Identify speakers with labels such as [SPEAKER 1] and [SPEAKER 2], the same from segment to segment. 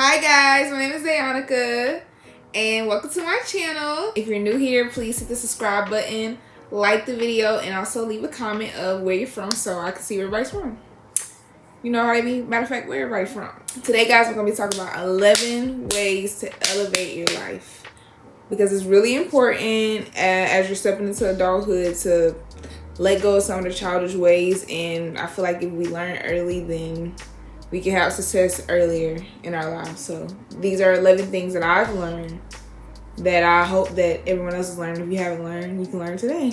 [SPEAKER 1] Hi guys, my name is Dayonica and welcome to my channel. If you're new here, please hit the subscribe button, like the video, and also leave a comment of where you're from so I can see where everybody's from. You know already, matter of fact, where everybody's from. Today guys, we're going to be talking about 11 ways to elevate your life. Because it's really important as you're stepping into adulthood to let go of some of the childish ways, and I feel like if we learn early, then we can have success earlier in our lives. So these are 11 things that I've learned that I hope that everyone else has learned. If you haven't learned, you can learn today.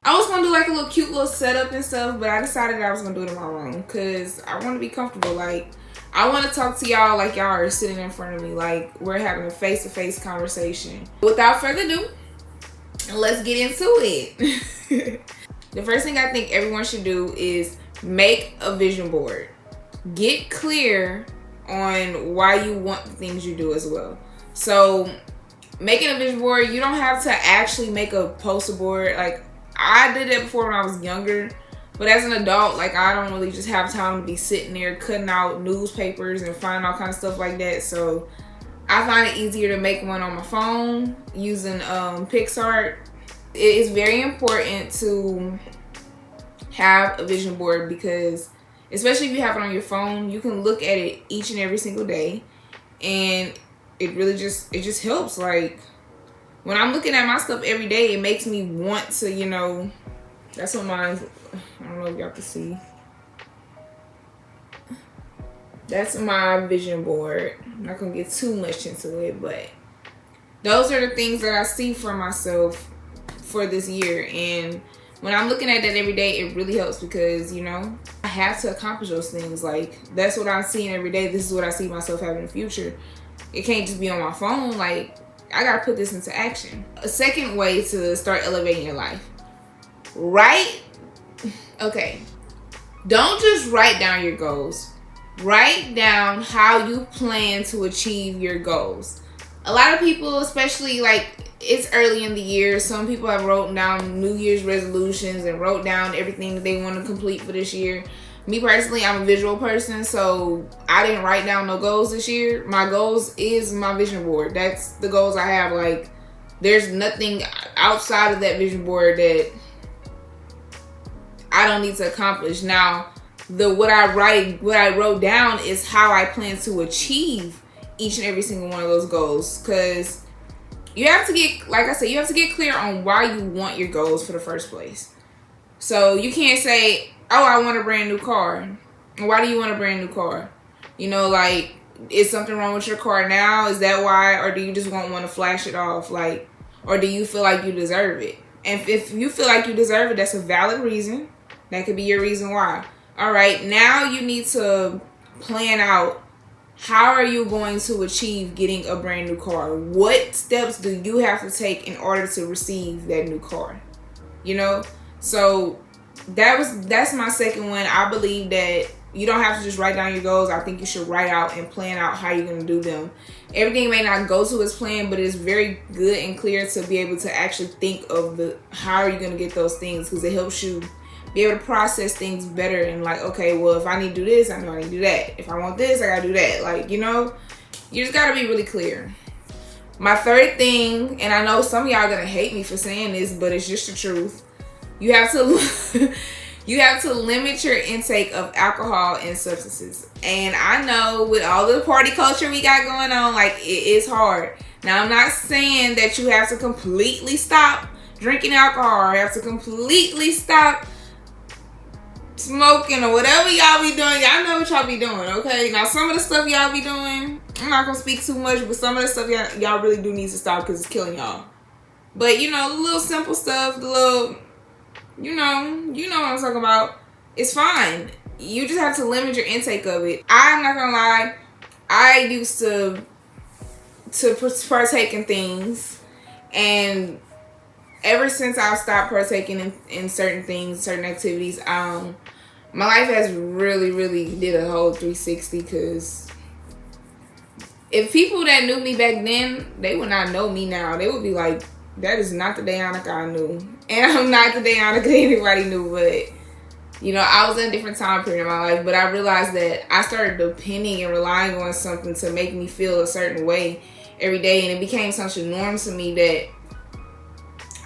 [SPEAKER 1] I was gonna do like a little cute little setup and stuff, but I decided I was gonna do it in my room because I want to be comfortable. Like, I want to talk to y'all like y'all are sitting in front of me, like we're having a face-to-face conversation. Without further ado, let's get into it. The first thing I think everyone should do is make a vision board. Get clear on why you want the things you do as well. So making a vision board, you don't have to actually make a poster board. Like, I did it before when I was younger. But as an adult, like, I don't really just have time to be sitting there cutting out newspapers and finding all kinds of stuff like that. So I find it easier to make one on my phone using PixArt. It is very important to have a vision board because, especially if you have it on your phone, you can look at it each and every single day, and it really just helps. Like, when I'm looking at my stuff every day, it makes me want to, you know, that's what mine. I don't know if y'all can see. That's my vision board. I'm not gonna get too much into it, but those are the things that I see for myself for this year. And when I'm looking at that every day, it really helps because, you know, I have to accomplish those things. Like, that's what I'm seeing every day. This is what I see myself having in the future. It can't just be on my phone. Like, I gotta put this into action. A second way to start elevating your life. Okay, don't just write down your goals. Write down how you plan to achieve your goals. A lot of people, especially like it's early in the year, some people have wrote down New Year's resolutions and wrote down everything that they want to complete for this year. Me personally, I'm a visual person, so I didn't write down no goals this year. My goals is my vision board. That's the goals I have. Like, there's nothing outside of that vision board that I don't need to accomplish. Now, what I wrote down is how I plan to achieve each and every single one of those goals. Because you have to get, like I said, you have to get clear on why you want your goals for the first place. So you can't say, oh, I want a brand new car. Why do you want a brand new car? You know, like, is something wrong with your car now? Is that why? Or do you just want to flash it off? Like, or do you feel like you deserve it? And if you feel like you deserve it, that's a valid reason. That could be your reason why. All right, now you need to plan out how are you going to achieve getting a brand new car? What steps do you have to take in order to receive that new car? You know? So that's my second one. I believe that you don't have to just write down your goals. I think you should write out and plan out how you're going to do them. Everything may not go to its plan, but it's very good and clear to be able to actually think of how are you going to get those things, because it helps you be able to process things better and like, okay, well, if I need to do this, I know I need to do that. If I want this, I gotta do that. Like, you know, you just gotta be really clear. My third thing, and I know some of y'all are gonna hate me for saying this, but it's just the truth. You have to limit your intake of alcohol and substances. And I know with all the party culture we got going on, like, it is hard. Now, I'm not saying that you have to completely stop drinking alcohol or have to completely stop smoking or whatever y'all be doing. Y'all know what y'all be doing, okay? Now, some of the stuff y'all be doing, I'm not gonna speak too much, but some of the stuff y'all really do need to stop because it's killing y'all. But, you know, the little simple stuff, the little, you know what I'm talking about. It's fine. You just have to limit your intake of it. I'm not gonna lie, I used to partake in things, and ever since I've stopped partaking in certain things, certain activities, my life has really, really did a whole 360 because If people that knew me back then, they would not know me now. They would be like, that is not the Dayonica I knew. And I'm not the Dayonica that anybody knew. But, you know, I was in a different time period in my life. But I realized that I started depending and relying on something to make me feel a certain way every day. And it became such a norm to me that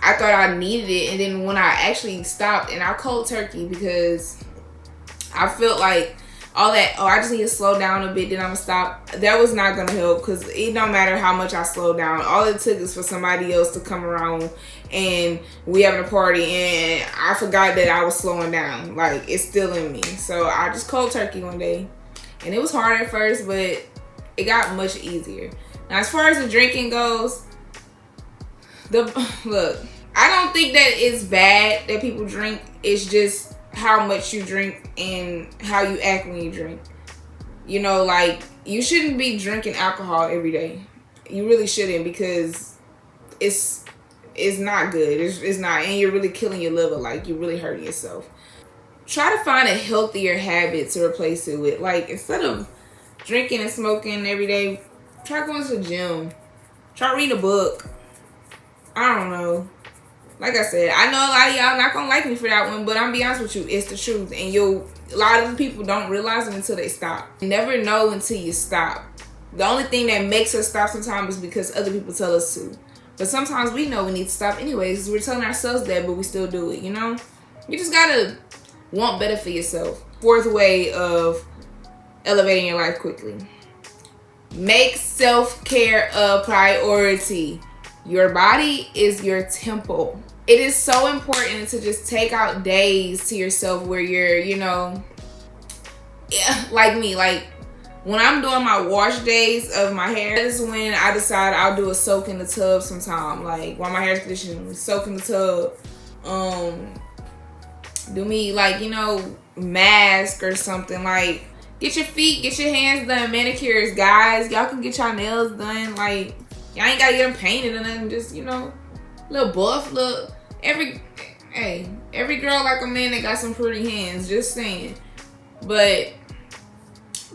[SPEAKER 1] I thought I needed it. And then when I actually stopped, and I cold turkey, because I felt like all that, I just need to slow down a bit, then I'm gonna stop. That was not gonna help, because it don't matter how much I slow down. All it took is for somebody else to come around and we having a party and I forgot that I was slowing down. Like, it's still in me. So I just cold turkey one day, and it was hard at first, but it got much easier. Now, as far as the drinking goes, look, I don't think that it's bad that people drink. It's just how much you drink and how you act when you drink. You know, like, you shouldn't be drinking alcohol every day. You really shouldn't, because it's not good. It's not, and you're really killing your liver. Like, you're really hurting yourself. Try to find a healthier habit to replace it with. Like, instead of drinking and smoking every day, try going to the gym. Try reading a book. I don't know. Like I said, I know a lot of y'all not gonna like me for that one, but I'm gonna be honest with you, it's the truth. And a lot of people don't realize it until they stop. You never know until you stop. The only thing that makes us stop sometimes is because other people tell us to. But sometimes we know we need to stop anyways. We're telling ourselves that, but we still do it, you know? You just gotta want better for yourself. Fourth way of elevating your life quickly. Make self-care a priority. Your body is your temple. It is so important to just take out days to yourself where you're, you know, like me, like when I'm doing my wash days of my hair, that is when I decide I'll do a soak in the tub sometime. Like, while my hair is conditioning, soak in the tub. Do me, like, you know, mask or something. Like, get your feet, get your hands done, manicures, guys. Y'all can get y'all nails done. Like, y'all ain't gotta get them painted or nothing. Just, you know, little buff, look. Every girl like a man that got some pretty hands. Just saying. But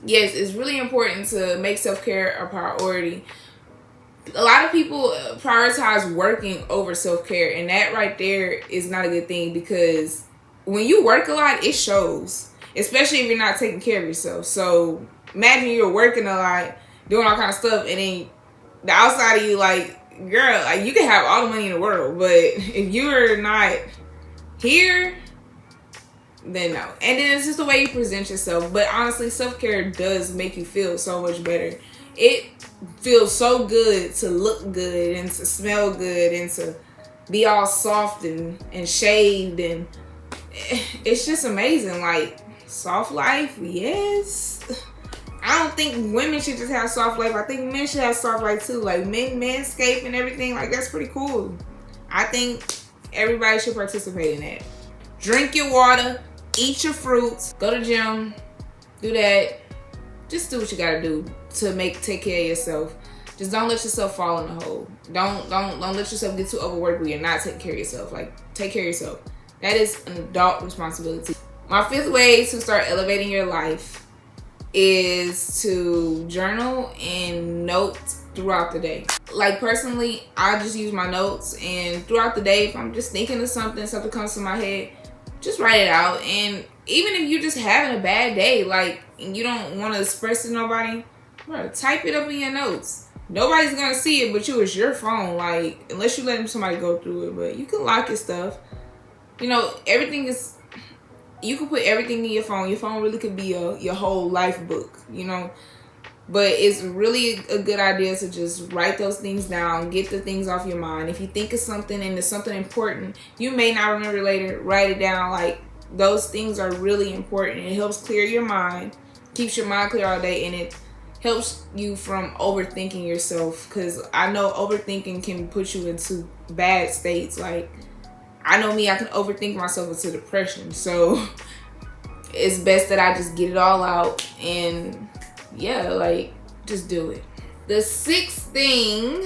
[SPEAKER 1] yes, it's really important to make self-care a priority. A lot of people prioritize working over self-care, and that right there is not a good thing, because when you work a lot, it shows. Especially if you're not taking care of yourself. So imagine you're working a lot, doing all kind of stuff, and then the outside of you, like, girl, like, you can have all the money in the world, but if you're not here, then no. And then it's just the way you present yourself. But honestly, self-care does make you feel so much better. It feels so good to look good and to smell good and to be all soft and shaved, and it's just amazing. Like, soft life, yes. I don't think women should just have soft life. I think men should have soft life too. Like, manscape and everything. Like, that's pretty cool. I think everybody should participate in that. Drink your water. Eat your fruits. Go to the gym. Do that. Just do what you gotta do to take care of yourself. Just don't let yourself fall in the hole. Don't let yourself get too overworked where you're not taking care of yourself. Like, take care of yourself. That is an adult responsibility. My fifth way to start elevating your life is to journal and note throughout the day. Like, personally, I just use my notes, and throughout the day, if I'm just thinking of something comes to my head, just write it out. And even if you're just having a bad day, like, and you don't want to express it to nobody, bro, type it up in your notes. Nobody's gonna see it but you. It's your phone, like, unless you let somebody go through it. But you can lock your stuff. You know, everything is, you can put everything in your phone. Your phone really could be your whole life book, you know. But it's really a good idea to just write those things down. Get the things off your mind. If you think of something and it's something important, you may not remember later, write it down. Like, those things are really important. It helps clear your mind. Keeps your mind clear all day. And it helps you from overthinking yourself. Because I know overthinking can put you into bad states. Like, I know me, I can overthink myself into depression. So it's best that I just get it all out and, yeah, like, just do it. The sixth thing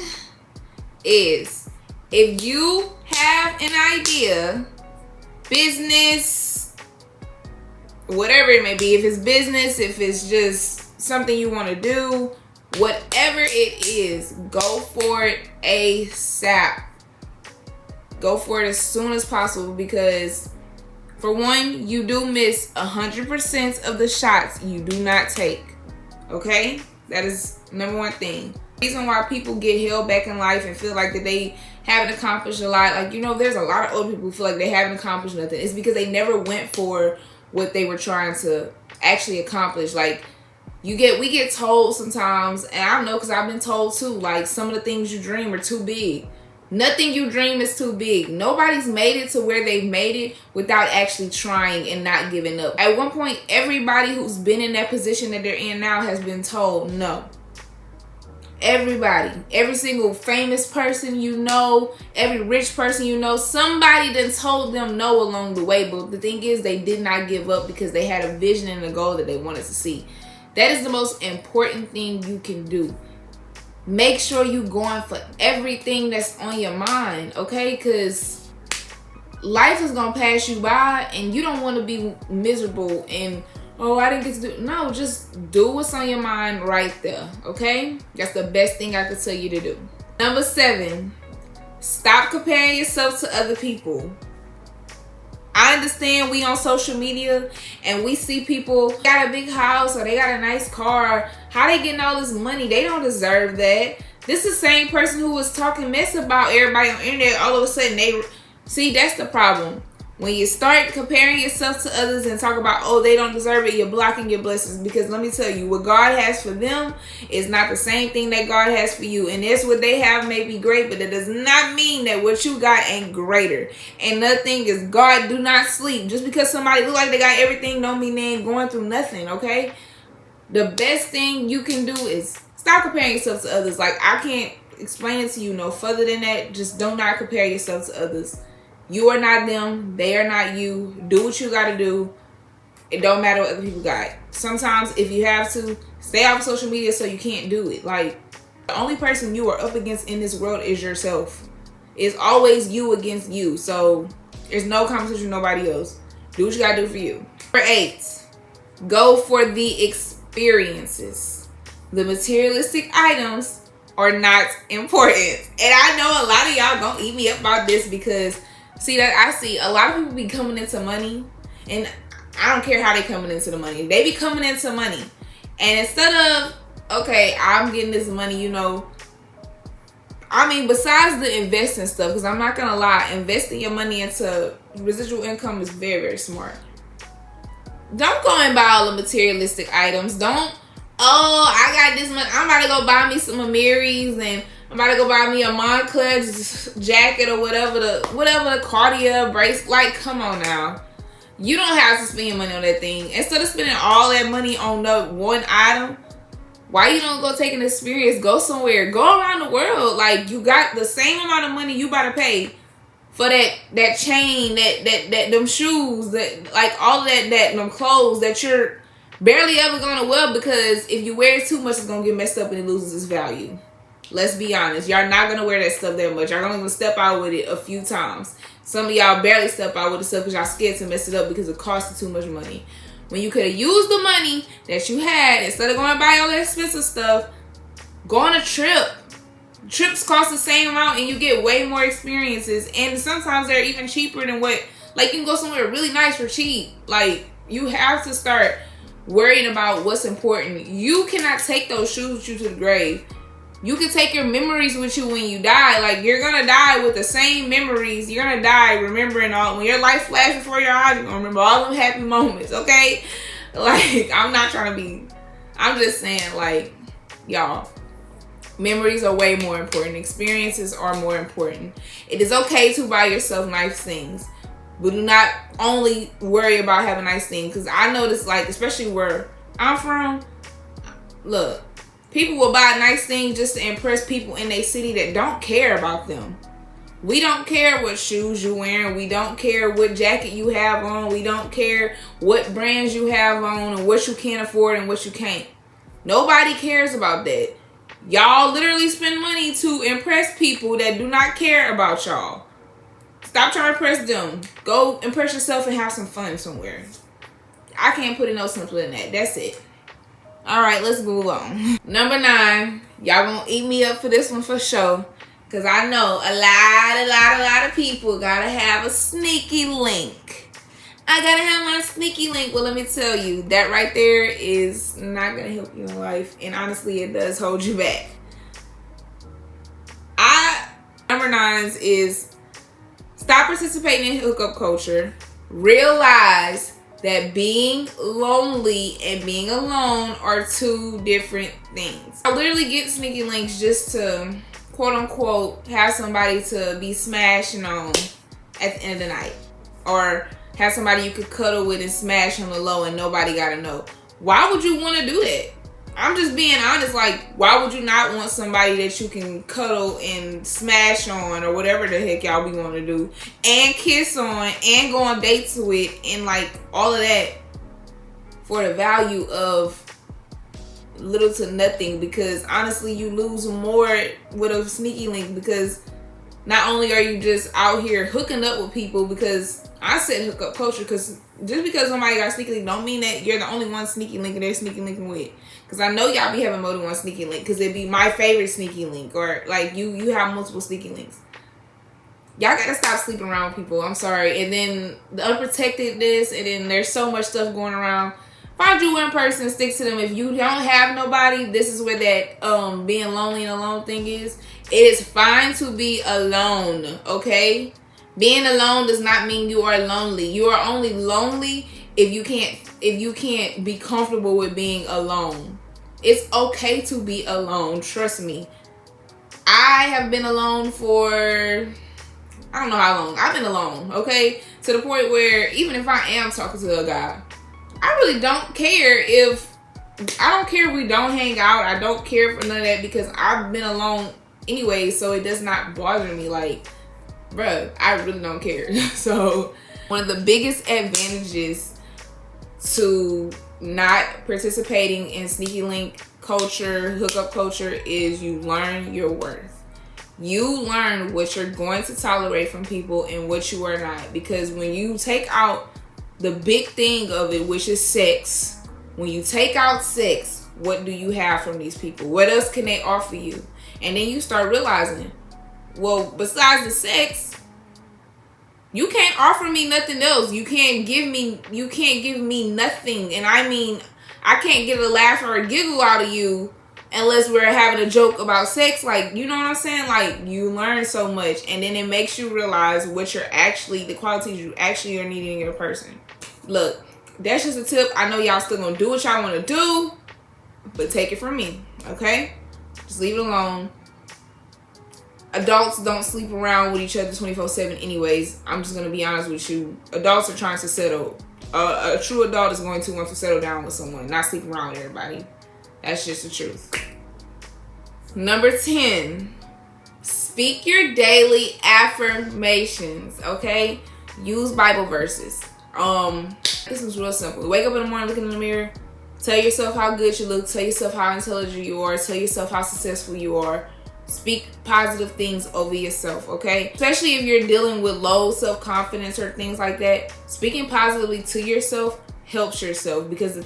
[SPEAKER 1] is, if you have an idea, business, whatever it may be, if it's business, if it's just something you want to do, Whatever it is, go for it ASAP. Go for it as soon as possible, because for one, you do miss 100% of the shots you do not take. Okay? That is number one thing. The reason why people get held back in life and feel like that they haven't accomplished a lot, like, you know, there's a lot of old people who feel like they haven't accomplished nothing. It's because they never went for what they were trying to actually accomplish. Like, we get told sometimes, and I know because I've been told too, like, some of the things you dream are too big. Nothing you dream is too big. Nobody's made it to where they've made it without actually trying and not giving up. At one point, everybody who's been in that position that they're in now has been told no. Everybody, every single famous person you know, every rich person you know, somebody done told them no along the way. But the thing is, they did not give up because they had a vision and a goal that they wanted to see. That is the most important thing you can do. Make sure you going for everything that's on your mind, okay? Because life is going to pass you by and you don't want to be miserable and, oh, I didn't get to do. No, just do what's on your mind right there, okay? That's the best thing I could tell you to do. Number 7, stop comparing yourself to other people. I understand we on social media and we see people got a big house or they got a nice car. How they getting all this money? They don't deserve that. This is the same person who was talking mess about everybody on the internet. All of a sudden they see, that's the problem. When you start comparing yourself to others and talk about, oh, they don't deserve it, you're blocking your blessings. Because let me tell you, what God has for them is not the same thing that God has for you. And that's what they have may be great, but that does not mean that what you got ain't greater. And another thing is, God do not sleep. Just because somebody look like they got everything don't mean they ain't going through nothing, okay? The best thing you can do is stop comparing yourself to others. Like, I can't explain it to you no further than that. Just do not compare yourself to others. You are not them. They are not you. Do what you got to do. It don't matter what other people got. Sometimes if you have to, stay off social media so you can't do it. Like, the only person you are up against in this world is yourself. It's always you against you. So there's no competition with nobody else. Do what you got to do for you. Number 8, go for the experiences. The materialistic items are not important. And I know a lot of y'all gonna eat me up about this because see, that I see a lot of people be coming into money, and I don't care how they coming into the money. They be coming into money, and instead of, okay, I'm getting this money, you know, I mean, besides the investing stuff, because I'm not gonna lie, investing your money into residual income is very, very smart. Don't go and buy all the materialistic items. Don't, oh, I got this money, I'm about to go buy me some Amiris, and I'm about to go buy me a Moncler jacket or whatever the Cartier bracelet. Like, come on now. You don't have to spend your money on that thing. Instead of spending all that money on the one item, why you don't go take an experience? Go somewhere. Go around the world. Like, you got the same amount of money you about to pay for that chain, that them shoes, that like all of that them clothes that you're barely ever gonna wear, because if you wear it too much, it's gonna get messed up and it loses its value. Let's be honest. Y'all not going to wear that stuff that much. Y'all going to step out with it a few times. Some of y'all barely step out with the stuff because y'all scared to mess it up because it costs too much money. When you could have used the money that you had, instead of going to buy all that expensive stuff, go on a trip. Trips cost the same amount and you get way more experiences. And sometimes they're even cheaper than what, like, you can go somewhere really nice for cheap. Like, you have to start worrying about what's important. You cannot take those shoes with you to the grave. You can take your memories with you when you die. Like, you're going to die with the same memories. You're going to die remembering all. When your life flashes before your eyes, you're going to remember all them happy moments, okay? Like, I'm not trying to be. I'm just saying, like, y'all, memories are way more important. Experiences are more important. It is okay to buy yourself nice things, but do not only worry about having nice things. Because I notice, like, especially where I'm from, look, people will buy nice things just to impress people in their city that don't care about them. We don't care what shoes you're wearing. We don't care what jacket you have on. We don't care what brands you have on and what you can afford and what you can't. Nobody cares about that. Y'all literally spend money to impress people that do not care about y'all. Stop trying to impress them. Go impress yourself and have some fun somewhere. I can't put it no simpler than that. That's it. All right, let's move on. Number 9, y'all gonna eat me up for this one for sure. Because I know a lot of people gotta have a sneaky link. I gotta have my sneaky link. Well, let me tell you, that right there is not gonna help you in life. And honestly, it does hold you back. Number 9 is stop participating in hookup culture. Realize that being lonely and being alone are 2 different things. I literally get sneaky links just to, quote unquote, have somebody to be smashing on at the end of the night. Or have somebody you could cuddle with and smash on the low and nobody gotta know. Why would you want to do that? I'm just being honest. Like, why would you not want somebody that you can cuddle and smash on or whatever the heck y'all be wanting to do and kiss on and go on dates with and like all of that for the value of little to nothing? Because honestly, you lose more with a sneaky link, because not only are you just out here hooking up with people, because I said hookup culture, because just because somebody got sneaky link don't mean that you're the only one sneaky link they're sneaky linking with. Because I know y'all be having more than one sneaky link, because it'd be my favorite sneaky link, or like you have multiple sneaky links. Y'all gotta stop sleeping around with people. I'm sorry. And then the unprotectedness, and then there's so much stuff going around. Find you one person, stick to them. If you don't have nobody, this is where that being lonely and alone thing is. It is fine to be alone, okay? Being alone does not mean you are lonely. You are only lonely if you can't be comfortable with being alone. It's okay to be alone, trust me. I have been alone for, I don't know how long. I've been alone, okay? To the point where even if I am talking to a guy, I really don't care if we don't hang out. I don't care for none of that, because I've been alone anyway, so it does not bother me. Like, bruh, I really don't care. So one of the biggest advantages to not participating in sneaky link culture, hookup culture, is you learn your worth. You learn what you're going to tolerate from people and what you are not. Because when you take out the big thing of it, which is sex, when you take out sex, what do you have from these people? What else can they offer you? And then you start realizing, well, besides the sex, you can't offer me nothing else. You can't give me nothing. And I mean, I can't get a laugh or a giggle out of you unless we're having a joke about sex. Like, you know what I'm saying? Like, you learn so much, and then it makes you realize what you're actually, the qualities you actually are needing in your person. Look, that's just a tip. I know y'all still gonna do what y'all want to do, but take it from me, okay? Just leave it alone. Adults don't sleep around with each other 24/7 anyways. I'm just going to be honest with you. Adults are trying to settle. A true adult is going to want to settle down with someone, not sleep around with everybody. That's just the truth. Number 10, speak your daily affirmations, okay? Use Bible verses. This is real simple. Wake up in the morning, look in the mirror, tell yourself how good you look, tell yourself how intelligent you are, tell yourself how successful you are. Speak positive things over yourself, okay? Especially if you're dealing with low self-confidence or things like that. Speaking positively to yourself helps yourself, because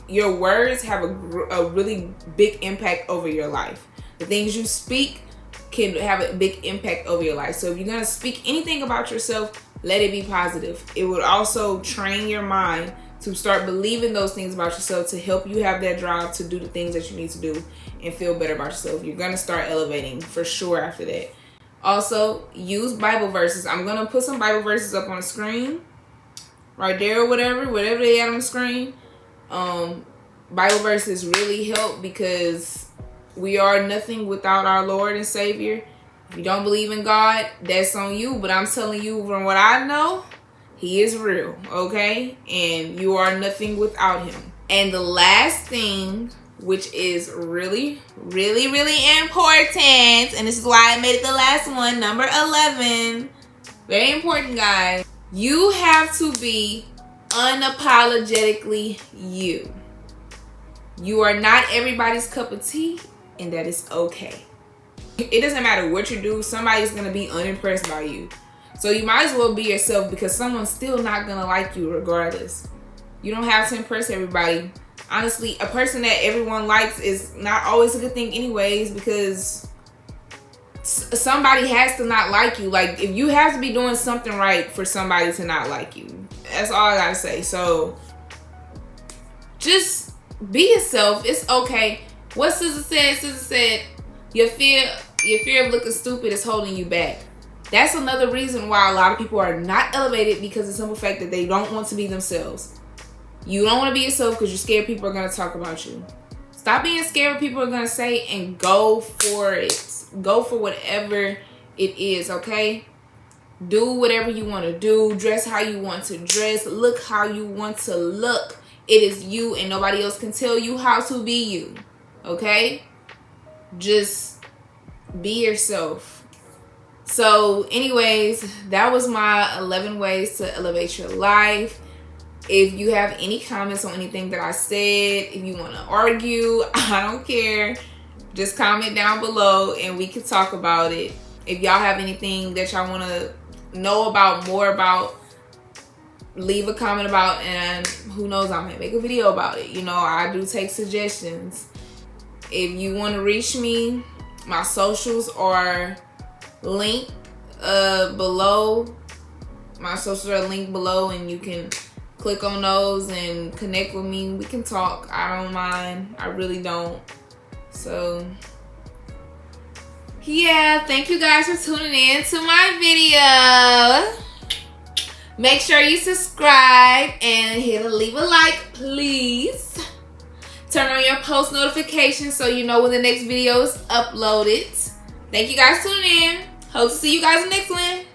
[SPEAKER 1] your words have a really big impact over your life. The things you speak can have a big impact over your life. So if you're going to speak anything about yourself, let it be positive. It would also train your mind to start believing those things about yourself, to help you have that drive to do the things that you need to do and feel better about yourself. You're going to start elevating for sure after that. Also, use Bible verses. I'm going to put some Bible verses up on the screen right there, or whatever they are on the screen. Bible verses really help, because we are nothing without our Lord and Savior. If you don't believe in God, that's on you. But I'm telling you, from what I know, He is real, okay? And you are nothing without Him. And the last thing, which is really, really, really important, and this is why I made it the last one, number 11. Very important, guys. You have to be unapologetically you. You are not everybody's cup of tea, and that is okay. It doesn't matter what you do, somebody's going to be unimpressed by you. So you might as well be yourself, because someone's still not going to like you regardless. You don't have to impress everybody. honestly, a person that everyone likes is not always a good thing anyways, because somebody has to not like you. Like, if you have to be doing something right for somebody to not like you. That's all I gotta say. So just be yourself. It's okay. What Scissor said, your fear of looking stupid is holding you back. That's another reason why a lot of people are not elevated, because of the simple fact that they don't want to be themselves. You don't want to be yourself because you're scared people are going to talk about you. Stop being scared what people are going to say and go for it. Go for whatever it is, okay? Do whatever you want to do. Dress how you want to dress. Look how you want to look. It is you, and nobody else can tell you how to be you, okay? Just be yourself. So anyways, that was my 11 ways to elevate your life. If you have any comments on anything that I said, if you want to argue, I don't care. Just comment down below and we can talk about it. If y'all have anything that y'all want to know about, more about, leave a comment about, and who knows, I might make a video about it. You know, I do take suggestions. If you want to reach me, my socials are linked below. My socials are linked below, and you can click on those and connect with me. We can talk. I don't mind. I really don't. So yeah, thank you guys for tuning in to my video. Make sure you subscribe and leave a like, please. Turn on your post notifications so you know when the next video is uploaded. Thank you guys for tuning in. Hope to see you guys in the next one.